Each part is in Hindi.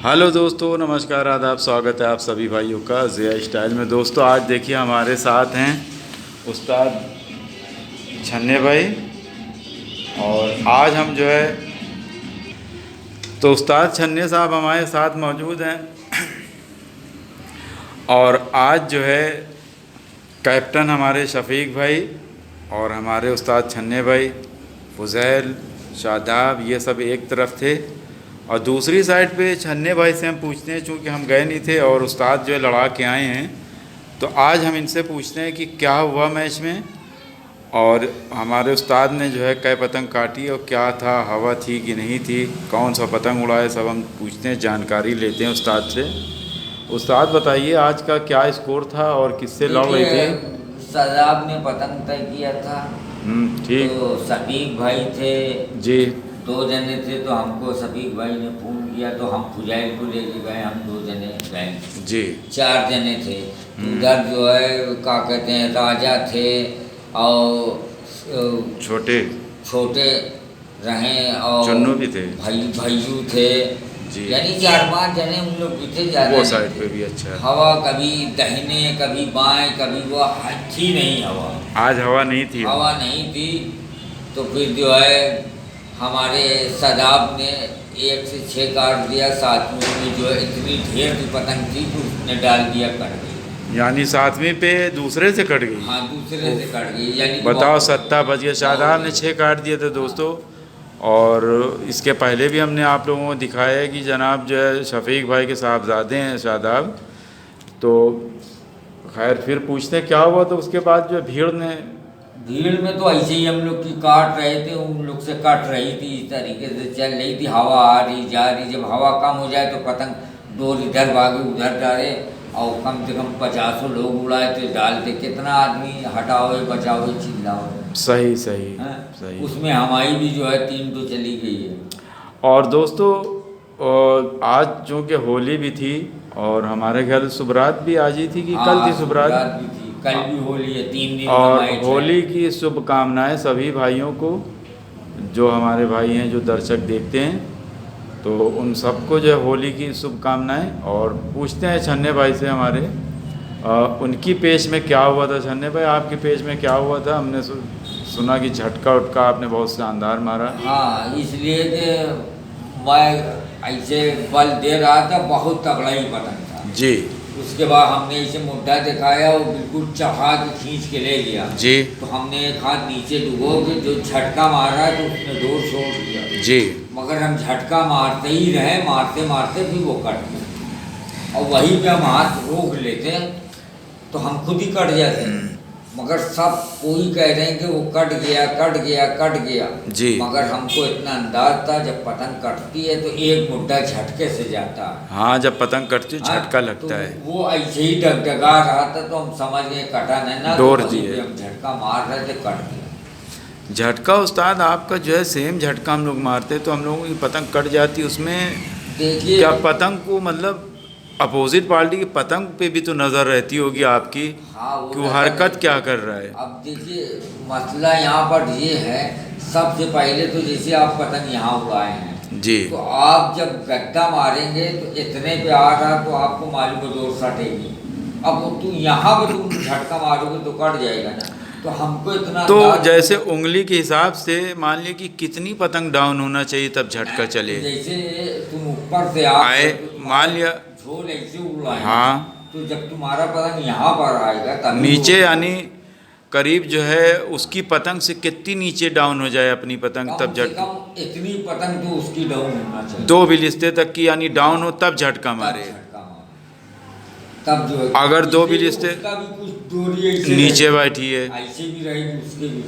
हेलो दोस्तों, नमस्कार, आदाब, स्वागत है आप सभी भाइयों का ज़िया स्टाइल में। दोस्तों आज देखिए हमारे साथ हैं उस्ताद छन्ने भाई। और आज हम जो है तो उस्ताद छन्ने साहब हमारे साथ मौजूद हैं। और आज जो है कैप्टन हमारे शफीक भाई और हमारे उस्ताद छन्ने भाई, फुज़ैल, शादाब, ये सब एक तरफ थे। और दूसरी साइड पे छन्ने भाई से हम पूछते हैं, चूँकि हम गए नहीं थे और उस्ताद जो है लड़ा के आए हैं, तो आज हम इनसे पूछते हैं कि क्या हुआ मैच में और हमारे उस्ताद ने जो है कै पतंग काटी और क्या था, हवा थी कि नहीं थी, कौन सा पतंग उड़ाए, सब हम पूछते हैं, जानकारी लेते हैं उस्ताद से। उस्ताद बताइए आज का क्या स्कोर था और किससे लड़ रहे थे? शादाब ने पतंग तय किया था। ठीक। तो शफीक भाई थे जी। 2 जने थे, तो हमको शफीक भाई ने फ़ोन किया तो हम फुज़ैल को लेके गए, हम 2 जने गए जी। 4 जने थे। उधर जो है क्या कहते हैं, राजा थे और छोटे रहे और चन्नू भी थे, भैयू थे जी। यानी 4-5 जने उन लोग भी थे। ज़्यादा वो साइड पे भी अच्छा है। हवा कभी दाहिने कभी बाएं कभी वो थी नहीं हवा। आज हवा नहीं थी। हवा नहीं थी। तो फिर जो है हमारे शादाब ने 1 से 6 काट दिया। सातवीं में जो है इतनी ढेर की पतंग थी कि उसने डाल दिया, कट गई। यानी सातवीं पे दूसरे से कट गई। हाँ, दूसरे से कट गई। यानी बताओ, 7 बज गया। शादाब ने 6 काट दिए थे दोस्तों। और इसके पहले भी हमने आप लोगों को दिखाया है कि जनाब जो है शफीक भाई के साहबजादे हैं शादाब। तो खैर फिर पूछते हैं क्या हुआ। तो उसके बाद जो है भीड़ में तो ऐसे ही हम लोग की काट रहे थे, उन लोग से कट रही थी, इस तरीके से चल रही थी। हवा आ रही जा रही, जब हवा कम हो जाए तो पतंग डोर इधर भागे उधर डाले। और कम से कम 50 लोग उड़ाए थे, डालते कितना आदमी हटाओ बचाओ चिल्लाओ। सही। उसमें हमारी भी जो है टीम तो चली गई है। और दोस्तों आज चूँकि होली भी थी और हमारे घर सुबरात भी आज ही थी कि कल थी सुबरात भी थी, कल भी होली है, 3 दिन। और होली की शुभकामनाएं सभी भाइयों को, जो हमारे भाई हैं जो दर्शक देखते हैं, तो उन सबको जो है होली की शुभकामनाएं। और पूछते हैं छन्ने भाई से हमारे उनकी पेश में क्या हुआ था। छन्ने भाई आपकी पेश में क्या हुआ था? हमने सुना कि झटका उटका आपने बहुत शानदार मारा। हाँ, इसलिए कि मैं ऐसे बल दे रहा था, बहुत तगड़ा ही पतंग था जी। उसके बाद हमने इसे मुद्दा दिखाया, वो बिल्कुल चढ़ा के खींच के ले गया जी। तो हमने एक हाथ नीचे डुबो के जो झटका मारा तो उसने डोर छोड़ दिया जी। मगर हम झटका मारते ही रहे, मारते मारते भी वो कट गया। और वहीं पे हम हाथ रोक लेते तो हम खुद ही कट जाते। मगर सब कोई कह रहे हैं कि वो कट गया जी। मगर हमको इतना अंदाज था जब पतंग कटती है तो एक मुद्दा झटके से जाता है। हाँ, जब पतंग कटती है झटका लगता तो है। वो ऐसे ही डगडगा रहा था तो हम समझ गए कटा नहीं ना, डोर तो दिए, हम झटका मार रहे थे, कट गया झटका। उस्ताद आपका जो है सेम झटका हम लोग मारते तो हम लोगों की पतंग कट जाती। उसमें देखिए क्या पतंग को मतलब अपोजिट पार्टी की पतंग पे भी तो नज़र रहती होगी आपकी। हाँ, कि वो हरकत क्या कर रहा है। अब देखिए मसला यहाँ पर ये है, सबसे पहले तो जैसे आप पतंग यहाँ उड़ाए हैं जी, तो आप जब गड्ढा मारेंगे तो इतने पे आ रहा तो आपको मालूम है जोर सटेगी। अब तू यहाँ पे तुम झटका मारोगे तो कट जाएगा ना। तो हमको इतना तो जैसे उंगली के हिसाब से मान लिया कि कितनी पतंग डाउन होना चाहिए तब झटका चले। जैसे तुम ऊपर से आए, मान लिया झोल ऐसे उड़ाए, हाँ, तो जब तुम्हारा पतंग यहाँ पर आएगा तब नीचे यानी करीब जो है उसकी पतंग से कितनी नीचे डाउन हो जाए अपनी पतंग तब झटका। इतनी पतंग तो उसकी डाउन होना चाहिए 2 बिलिस्ते तक की, यानी डाउन हो तब झटका मारे। तब जो है अगर 2 बिलिस्ते नीचे बैठी है ऐसे भी रहेगी उसके भी।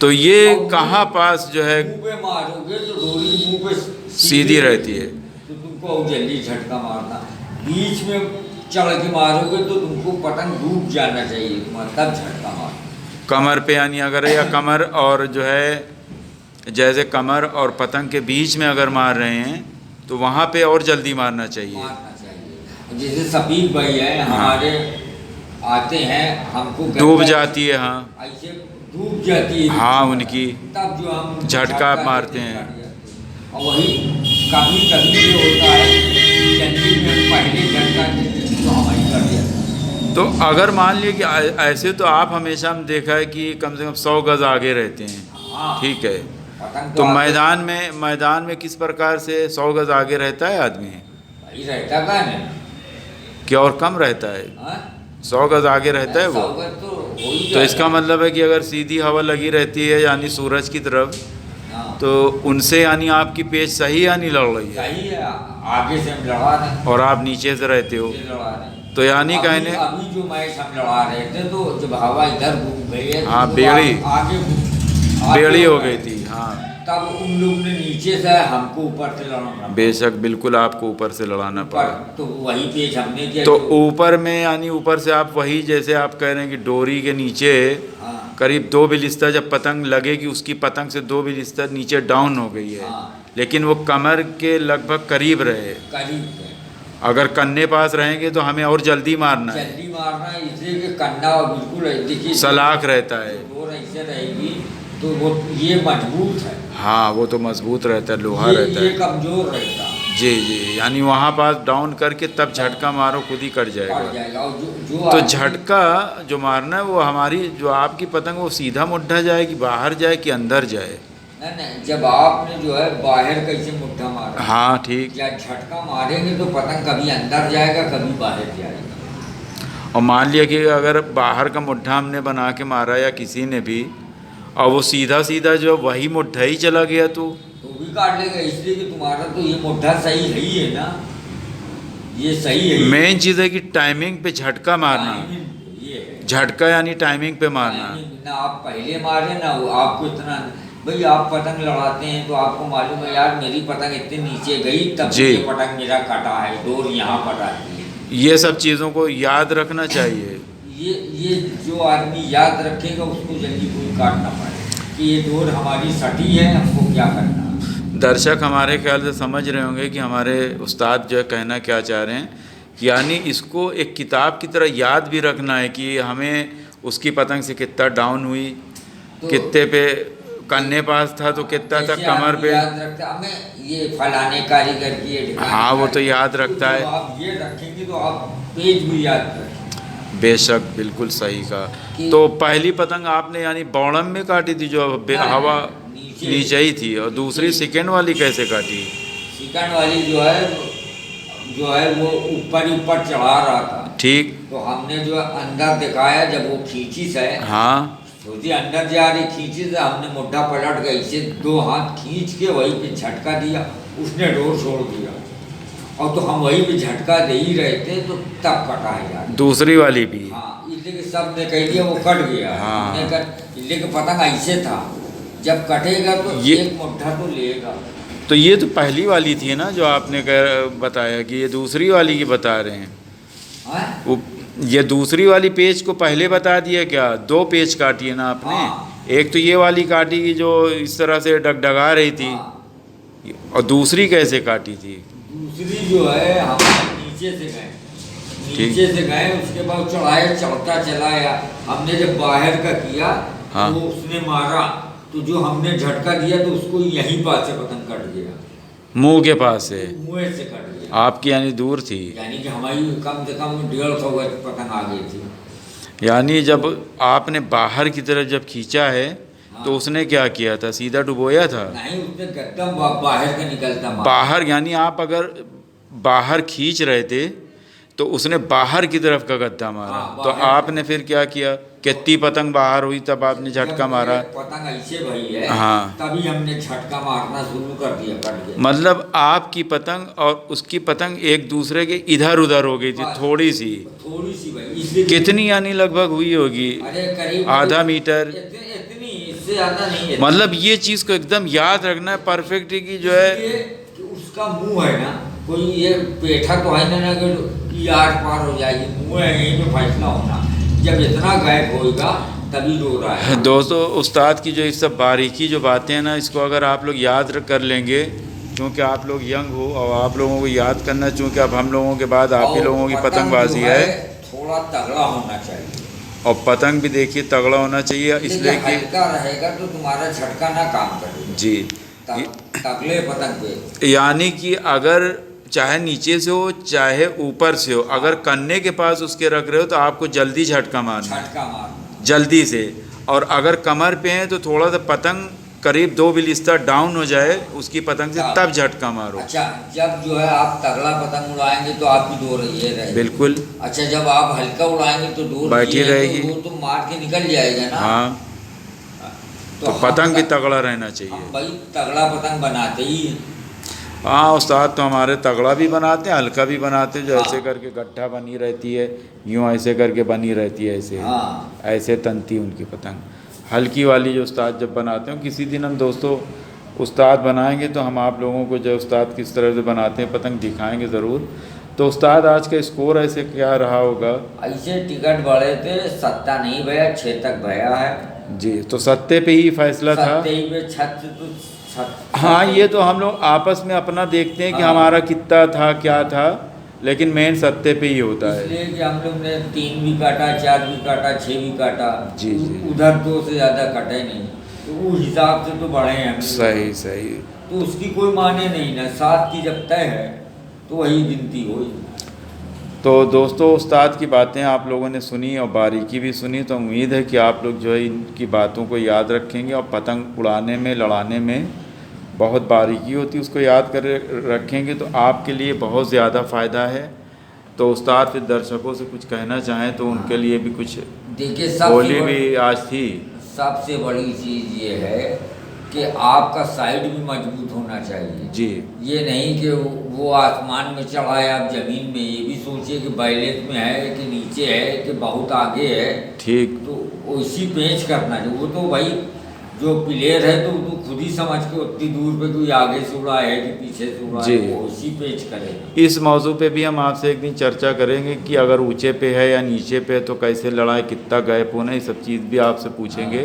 तो ये कहाँ पास जो है मुंह पे मारोगे तो डोरी मुंह पे सीधी रहती है तो तुमको जल्दी झटका मारना। बीच में चढ़ के मारोगे तो तुमको पतंग डूब जाना चाहिए, तब झटका मार। कमर पे यानी अगर, या कमर और जो है जैसे कमर और पतंग के बीच में अगर मार रहे हैं तो वहाँ पे और जल्दी मारना चाहिए। जैसे शफीक भाई है हमारे, आते हैं हमको डूब जाती है। हाँ, ऐसे डूब जाती है। हाँ, उनकी तब जो हम झटका मारते हैं। और वही कभी कभी ये होता है जल्दी में पहले झटका देते तो हम ही कर दिया। तो अगर मान लिए कि ऐसे तो आप हमेशा हम देखा है कि कम से कम 100 गज आगे रहते हैं, हाँ, ठीक है। पतंग तो आगे- मैदान में किस प्रकार से 100 गज आगे रहता है आदमी, भाई रहता का नहीं, क्या और कम रहता है? हाँ? 100 गज आगे रहता है वो। सौगत तो हो ही तो जाएगा। इसका मतलब है कि अगर सीधी हवा लगी रहती है यानी सूरज की तरफ, हाँ, तो उनसे यानी आपकी पेच सही यानी लड़ रही है, सही है, आगे से हम लड़ा रहे हैं, और आप नीचे से रहते हो, ये लड़ा रहे हैं। तो यानी अभी- कहने अभी जो मैच हम लड़ा रहे थे तो जब हवा इधर घूम गई है तो हाँ, वो बेड़ी। आगे बेड़ी हो गई थी, हाँ। तब उन लोग ने नीचे से हमको ऊपर से लड़ाना पड़ा। बेशक बिल्कुल आपको ऊपर से लड़ाना ऊपर पड़ा। तो वही पेज हमने किया तो जो- ऊपर में यानी ऊपर से आप वही जैसे आप कह रहे हैं कि डोरी के नीचे हाँ, करीब 2 बिलिस्तर जब पतंग लगेगी उसकी पतंग से 2 बिलिस्तर नीचे डाउन हो गई है, हाँ, लेकिन वो कमर के लगभग करीब रहे। करीब से। अगर कन्ने पास रहेंगे तो हमें और जल्दी मारना है, जल्दी मारना है, इसलिए कि कन्ना बिल्कुल देखिए सलाख रहता है। और ऐसे रहेगी तो वो ये मजबूत है, हाँ, वो तो मजबूत रहता है, लोहा रहता ये है। कमजोर रहता जी जी, यानी वहाँ पास डाउन करके तब झटका मारो, खुद ही कट पड़ जाएगा। जाएगा। और जो तो आदमी- झटका जो मारना है वो हमारी जो आपकी पतंग वो सीधा मुड्ढा जाए कि बाहर जाए कि अंदर जाए? नहीं नहीं, जब आपने जो है बाहर कैसे मुट्ठा मारा, हाँ ठीक। या झटका मारेंगे तो पतंग कभी अंदर जाएगा कभी बाहर जाएगा। और मान लिया कि अगर बाहर का मुड्ढा हमने बना के मारा या किसी ने भी, और वो सीधा सीधा जो वही मुड्ढा ही चला गया तो भी काट लेगा, इसलिए कि तुम्हारा तो ये मुट्ठा सही है ही है ना, ये सही है ही। मेन चीज़ है कि टाइमिंग पे झटका मारना। टाइमिंग ये है, झटका यानी टाइमिंग पे मारना। टाइमिंग ना आप पहले मारे ना वो आपको इतना। भाई आप पतंग लड़ाते हैं तो आपको मालूम है यार मेरी पतंग इतने नीचे गई तब जी। ये पतंग मेरा कटा है, डोर यहाँ पर आती है। ये सब चीज़ों को याद रखना चाहिए। ये जो आदमी याद रखेगा उसको जल्दी कोई काट ना पाए कि ये डोर हमारी सटी है, हमको क्या करना है। दर्शक हमारे ख्याल से समझ रहे होंगे कि हमारे उस्ताद जो है कहना क्या चाह रहे हैं, यानी इसको एक किताब की तरह याद भी रखना है कि हमें उसकी पतंग से कितना डाउन हुई, तो- कितने पे कन्ने पास था तो कितना तक जैसे कमर आदमी पे। याद रखता है, हमें ये फलाने कारीगर की ये ढिकाने हाँ, वो तो कारीगर। याद रखता है। तो आप ये रखेंगे तो आप पेज भी याद रखेंगे। बेशक बिल्कुल सही कहा। कि- तो पहली पतंग आपने यानी बौड़म में काटी थी जो हवा नीचे- नीचे ही थी, और दूसरी सेकेंड वाली कैसे काटी? चिकन वाली जो है वो ऊपर ही ऊपर चढ़ा रहा था, ठीक। तो हमने जो है अंदर दिखाया जब वो खींची से हाँ, सोची अंदर जा रही खींची से हमने मुड्ढा पलट गई से 2 हाथ खींच के वहीं पे झटका दिया, उसने डोर छोड़ दिया और तो हम वहीं पे झटका दे ही रहे थे तो तब कटा है यार। दूसरी वाली भी। हाँ, इसलिए कि सब ने कह दिया वो कट गया। हाँ। हमने कहा इसलिए कि पतंग ऐसे था जब कटेगा तो ये- एक मुड्ढा तो लेगा। तो ये तो पहली वाली थी ना जो आपने बताया कि ये दूसरी वाली की बता रहे हैं। हाँ? वो ये दूसरी वाली पेज को पहले बता दिया क्या? 2 पेज काटी है ना आपने? हाँ। एक तो ये वाली काटी की जो इस तरह से डगडगा रही थी, हाँ। और दूसरी कैसे काटी थी? दूसरी जो है हम नीचे से गए, नीचे से गए उसके बाद चढ़ाया चढ़ता चलाया। हमने जब बाहर का किया हाँ। तो उसने मारा तो जो हमने झटका दिया तो उसको यहीं पास से पतंग कट गया, मुंह के पास से। मुँह से कट गया। आपकी यानी दूर थी, यानी कि हमारी कम से कम 150 गज पतंग आ गई थी। यानी जब आपने बाहर की तरफ जब खींचा है हाँ। तो उसने क्या किया था? सीधा डुबोया था? नहीं, उसने एकदम बाहर का निकलता मारा। बाहर यानी आप अगर बाहर खींच रहे थे तो उसने बाहर की तरफ का गद्दा मारा। हाँ, तो बाहर। आपने फिर क्या किया? कितनी पतंग बाहर हुई तब आपने झटका जब मारा? पतंग ऐसे भई है हाँ। तभी हमने झटका मारना शुरू कर दिया, कट गया। मतलब आपकी पतंग और उसकी पतंग एक दूसरे के इधर उधर हो गई थी बस। थोड़ी सी। थोड़ी सी भाई, इसलिए कितनी यानी लगभग हुई होगी? अरे करीब आधा मीटर? इतनी, इससे ज्यादा नहीं है। मतलब ये चीज़ को एकदम याद रखना है परफेक्ट कि जो है इसलिए कि उसका मुंह है ना, कोई ये पेठा तो है ना कि आर पार हो जाएगी, मुंह है यहीं पे फैसला होना। जब इतना गैप होगा तभी रो रहा है। दोस्तों, उस्ताद की जो इस सब बारीकी जो बातें हैं ना, इसको अगर आप लोग याद कर लेंगे, क्योंकि आप लोग यंग हो और आप लोगों को याद करना, चूँकि अब हम लोगों के बाद आप ही और लोगों की पतंग पतंगबाजी जो है। थोड़ा तगड़ा होना चाहिए, और पतंग भी देखिए तगड़ा होना चाहिए, इसलिए कि हल्का रहेगा तो तुम्हारा झटका ना काम करेगा। जी तगले पतंग पे यानी कि अगर चाहे नीचे से हो चाहे ऊपर से हो, अगर कन्ने के पास उसके रख रहे हो तो आपको जल्दी झटका मारना, झटका मार। जल्दी से। और अगर कमर पे है तो थोड़ा सा पतंग करीब 2 बिलिस्ता डाउन हो जाए उसकी पतंग से, तब झटका मारो। अच्छा, जब जो है आप तगड़ा पतंग उड़ाएंगे तो आपकी डोर ये रहेगी। बिल्कुल। अच्छा, जब आप हल्का उड़ाएंगे तो डोर बैठी रहेगी, तो मार के निकल जाएगा ना। हाँ, तो पतंग भी तगड़ा रहना चाहिए। हम भाई तगड़ा पतंग बनाते ही। हाँ, उस्ताद तो हमारे तगड़ा भी बनाते हैं, हल्का भी बनाते हैं, जो हाँ। ऐसे करके गट्ठा बनी रहती है, यूँ ऐसे करके बनी रहती है, ऐसे हाँ। ऐसे तनती उनकी पतंग। हल्की वाली जो उस्ताद जब बनाते हैं, किसी दिन हम दोस्तों उस्ताद बनाएंगे तो हम आप लोगों को जो उस्ताद किस तरह से बनाते हैं पतंग दिखाएंगे ज़रूर। तो उस्ताद आज का स्कोर ऐसे क्या रहा होगा? ऐसे टिकट बढ़े थे, 7 नहीं भैया, 6 तक भैया है जी, तो सत्ते पे ही फैसला था। सत्ते ही पे, छत तो हाँ, ये तो हम लोग आपस में अपना देखते हैं कि हाँ। हमारा कितना था क्या था, लेकिन मेन सत्ते पे ही होता है। इसलिए कि हम लोग ने 3 भी काटा, 4 भी काटा, 6 भी काटा। जी, जी। उधर 2 से ज़्यादा कटे नहीं, तो वो हिसाब से तो बढ़े हैं हम लोग। सही सही। तो उसकी कोई माने नहीं ना, 7 की जब तय है तो वही गिनती हुई। तो दोस्तों, उस्ताद की बातें आप लोगों ने सुनी और बारीकी भी सुनी, तो उम्मीद है कि आप लोग जो है इनकी बातों को याद रखेंगे और पतंग उड़ाने में, लड़ाने में बहुत बारीकी होती है, उसको याद कर रखेंगे तो आपके लिए बहुत ज़्यादा फ़ायदा है। तो उस्ताद फिर दर्शकों से कुछ कहना चाहें तो उनके लिए भी कुछ, देखिए होली भी आज थी। सबसे बड़ी चीज़ ये है कि आपका साइड भी मजबूत होना चाहिए। जी। ये नहीं कि वो आसमान में चढ़ा है, आप ज़मीन में, ये भी सोचिए कि बैलेंस में है कि नीचे है कि बहुत आगे है। ठीक। तो उसी पेंच करना चाहिए। वो तो भाई जो प्लेयर है तो खुद ही समझ के उतनी दूर पे कोई आगे से उड़ा है कि पीछे से उड़ा है, वो उसी पेंच करे। इस मौजू पे भी हम आपसे एक दिन चर्चा करेंगे कि अगर ऊंचे पे है या नीचे पे है तो कैसे लड़ाई, कितना गैप होना, ये सब चीज़ भी आपसे पूछेंगे।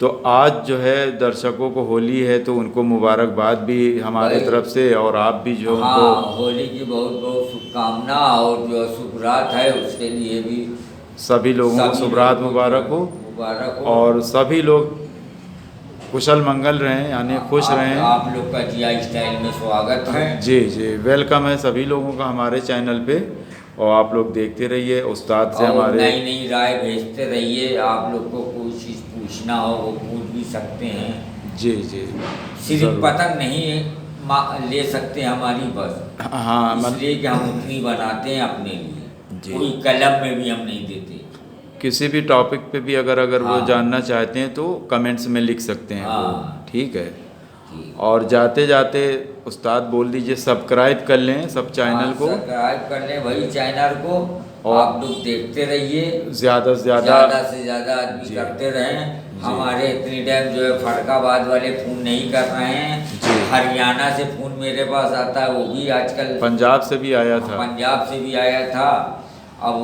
तो आज जो है दर्शकों को होली है तो उनको मुबारकबाद भी हमारे तरफ से, और आप भी जो हाँ, होली की बहुत बहुत शुभकामना, और जो शुभ रात है उसके लिए भी सभी लोगों को शुभ रात मुबारक हो, और सभी लोग कुशल मंगल रहें, यानी खुश रहें। आप लोग का जिया स्टाइल में स्वागत है। जी जी, वेलकम है सभी लोगों का हमारे चैनल पे, और आप लोग देखते रहिए उस्ताद से हमारे नई नई राय भेजते रहिए। आप लोग को कोई चीज़ पूछना हो वो पूछ भी सकते हैं। जी जी, सिर्फ पतंग नहीं ले सकते हमारी बस, हाँ, इसलिए कि हम उतनी बनाते हैं अपने लिए, जी। कोई कलम में भी हम नहीं देते। किसी भी टॉपिक पे भी अगर हाँ। वो जानना चाहते हैं तो कमेंट्स में लिख सकते हैं वो, हाँ। ठीक है। और जाते जाते उस्ताद बोल दीजिए सब्सक्राइब कर लें सब चैनल को, सब्सक्राइब कर लें भाई चैनल को, और आप लोग देखते रहिए, ज़्यादा से ज़्यादा आदमी करते रहें। हमारे इतनी टाइम जो है फरकाबाद वाले फ़ोन नहीं कर रहे हैं, हरियाणा से फ़ोन मेरे पास आता है, वो भी आजकल पंजाब से भी आया था, पंजाब से भी आया था। अब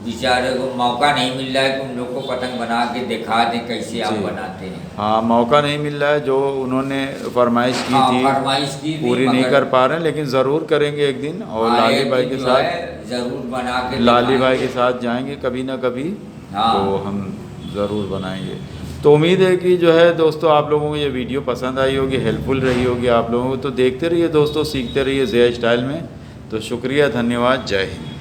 बेचारे को मौका नहीं मिल रहा है कि उन लोग को पतंग बना के दिखा दें कैसे आप बनाते हैं। हाँ, मौका नहीं मिल रहा है, जो उन्होंने फरमाइश की थी फरमाइश की पूरी नहीं कर पा रहे हैं, लेकिन ज़रूर करेंगे एक दिन। और लाली भाई के साथ ज़रूर बना के लाली भाई के साथ जाएंगे कभी ना कभी, तो हम ज़रूर बनाएंगे। तो उम्मीद है कि जो है दोस्तों आप लोगों को ये वीडियो पसंद आई होगी, हेल्पफुल रही होगी आप लोगों को। तो देखते रहिए दोस्तों, सीखते रहिए ज़िया स्टाइल में। तो शुक्रिया, धन्यवाद, जय हिंद।